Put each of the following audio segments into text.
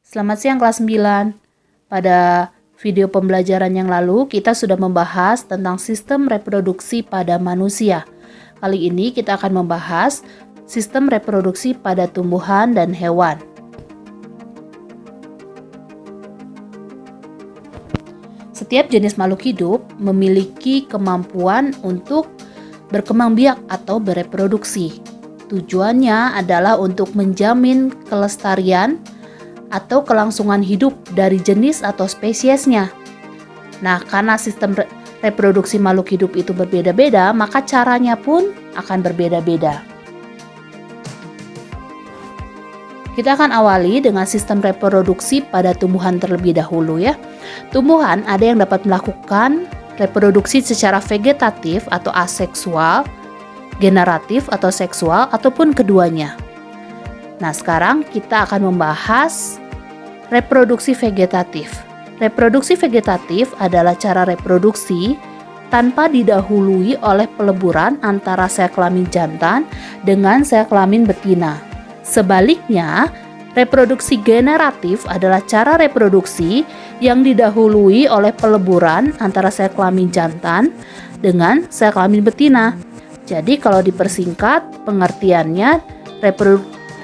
Selamat siang kelas 9. Pada video pembelajaran yang lalu, kita sudah membahas tentang sistem reproduksi pada manusia. Kali ini kita akan membahas sistem reproduksi pada tumbuhan dan hewan. Setiap jenis makhluk hidup memiliki kemampuan untuk berkembang biak atau bereproduksi. Tujuannya adalah untuk menjamin kelestarian atau kelangsungan hidup dari jenis atau spesiesnya. Nah, karena sistem reproduksi makhluk hidup itu berbeda-beda, maka caranya pun akan berbeda-beda. Kita akan awali dengan sistem reproduksi pada tumbuhan terlebih dahulu ya. Tumbuhan ada yang dapat melakukan reproduksi secara vegetatif atau aseksual, generatif atau seksual, ataupun keduanya. Nah, sekarang kita akan membahas reproduksi vegetatif. Reproduksi vegetatif adalah cara reproduksi tanpa didahului oleh peleburan antara sel kelamin jantan dengan sel kelamin betina. Sebaliknya, reproduksi generatif adalah cara reproduksi yang didahului oleh peleburan antara sel kelamin jantan dengan sel kelamin betina. Jadi kalau dipersingkat pengertiannya,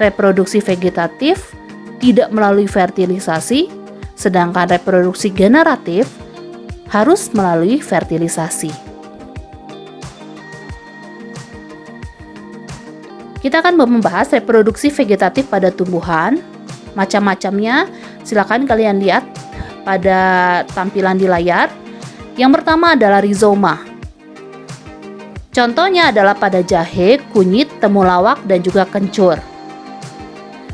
reproduksi vegetatif tidak melalui fertilisasi, sedangkan reproduksi generatif harus melalui fertilisasi. Kita akan membahas reproduksi vegetatif pada tumbuhan. Macam-macamnya, silakan kalian lihat pada tampilan di layar. Yang pertama adalah rizoma. Contohnya adalah pada jahe, kunyit, temulawak, dan juga kencur.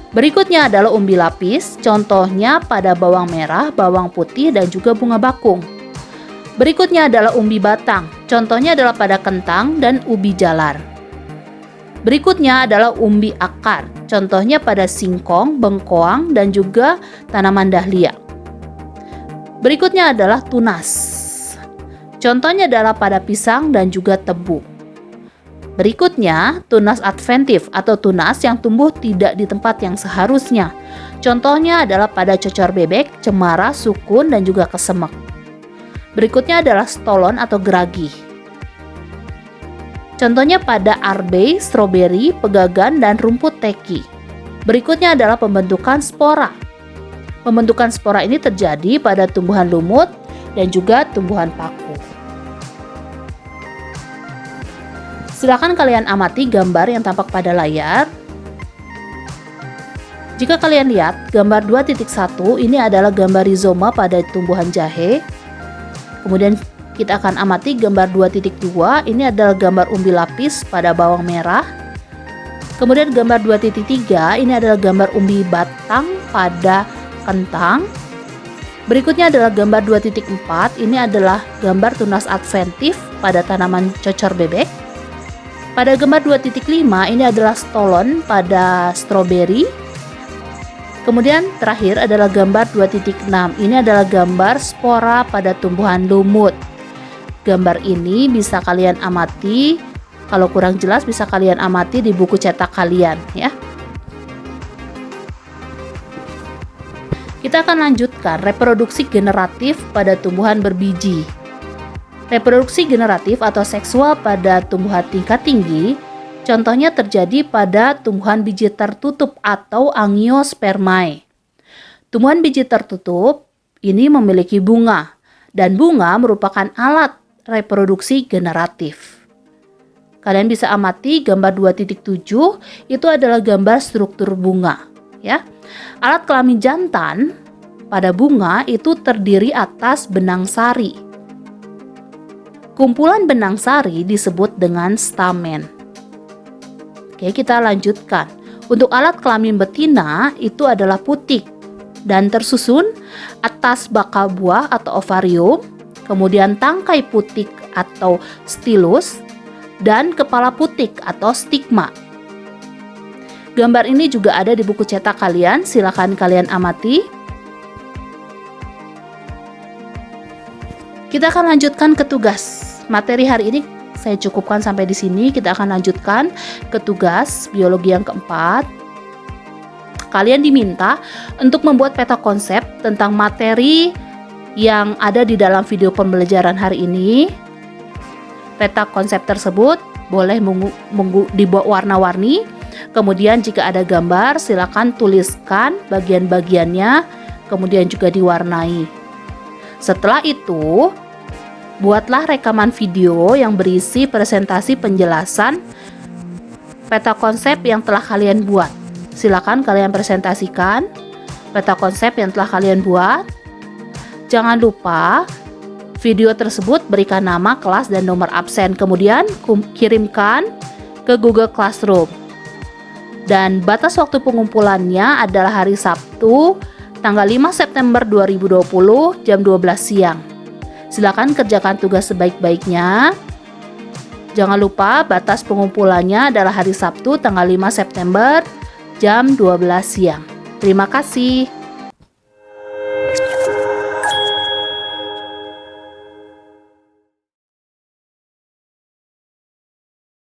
Berikutnya adalah umbi lapis, contohnya pada bawang merah, bawang putih, dan juga bunga bakung. Berikutnya adalah umbi batang, contohnya adalah pada kentang dan ubi jalar. Berikutnya adalah umbi akar, contohnya pada singkong, bengkoang, dan juga tanaman dahlia. Berikutnya adalah tunas, contohnya adalah pada pisang dan juga tebu. Berikutnya, tunas adventif atau tunas yang tumbuh tidak di tempat yang seharusnya. Contohnya adalah pada cocor bebek, cemara, sukun, dan juga kesemek. Berikutnya adalah stolon atau geragi. Contohnya pada arbei, stroberi, pegagan, dan rumput teki. Berikutnya adalah pembentukan spora. Pembentukan spora ini terjadi pada tumbuhan lumut dan juga tumbuhan paku. Silakan kalian amati gambar yang tampak pada layar. Jika kalian lihat, gambar 2.1 ini adalah gambar rizoma pada tumbuhan jahe. Kemudian kita akan amati gambar 2.2, ini adalah gambar umbi lapis pada bawang merah. Kemudian gambar 2.3, ini adalah gambar umbi batang pada kentang. Berikutnya adalah gambar 2.4, ini adalah gambar tunas adventif pada tanaman cocor bebek. Pada gambar 2.5 ini adalah stolon pada stroberi. Kemudian terakhir adalah gambar 2.6. Ini adalah gambar spora pada tumbuhan lumut. Gambar ini bisa kalian amati. Kalau kurang jelas bisa kalian amati di buku cetak kalian ya. Kita akan lanjutkan reproduksi generatif pada tumbuhan berbiji. Reproduksi generatif atau seksual pada tumbuhan tingkat tinggi, contohnya terjadi pada tumbuhan biji tertutup atau Angiospermae. Tumbuhan biji tertutup ini memiliki bunga, dan bunga merupakan alat reproduksi generatif. Kalian bisa amati gambar 2.7, itu adalah gambar struktur bunga. Ya. Alat kelamin jantan pada bunga itu terdiri atas benang sari. Kumpulan benang sari disebut dengan stamen. Oke, kita lanjutkan. Untuk alat kelamin betina itu adalah putik dan tersusun atas bakal buah atau ovarium, kemudian tangkai putik atau stilus, dan kepala putik atau stigma. Gambar ini juga ada di buku cetak kalian, silakan kalian amati. Kita akan lanjutkan ke tugas. Materi hari ini saya cukupkan sampai di sini. Kita akan lanjutkan ke tugas biologi yang keempat. kalian diminta untuk membuat peta konsep tentang materi yang ada di dalam video pembelajaran hari ini. Peta konsep tersebut boleh dibuat warna-warni. Kemudian jika ada gambar, silakan tuliskan bagian-bagiannya, kemudian juga diwarnai. Setelah itu, buatlah rekaman video yang berisi presentasi penjelasan peta konsep yang telah kalian buat. Silakan kalian presentasikan peta konsep yang telah kalian buat. Jangan lupa video tersebut berikan nama, kelas, dan nomor absen. Kemudian kirimkan ke Google Classroom. Dan batas waktu pengumpulannya adalah hari Sabtu, tanggal 5 September 2020, jam 12 siang. Silakan kerjakan tugas sebaik-baiknya. Jangan lupa batas pengumpulannya adalah hari Sabtu, tanggal 5 September, jam 12 siang. Terima kasih.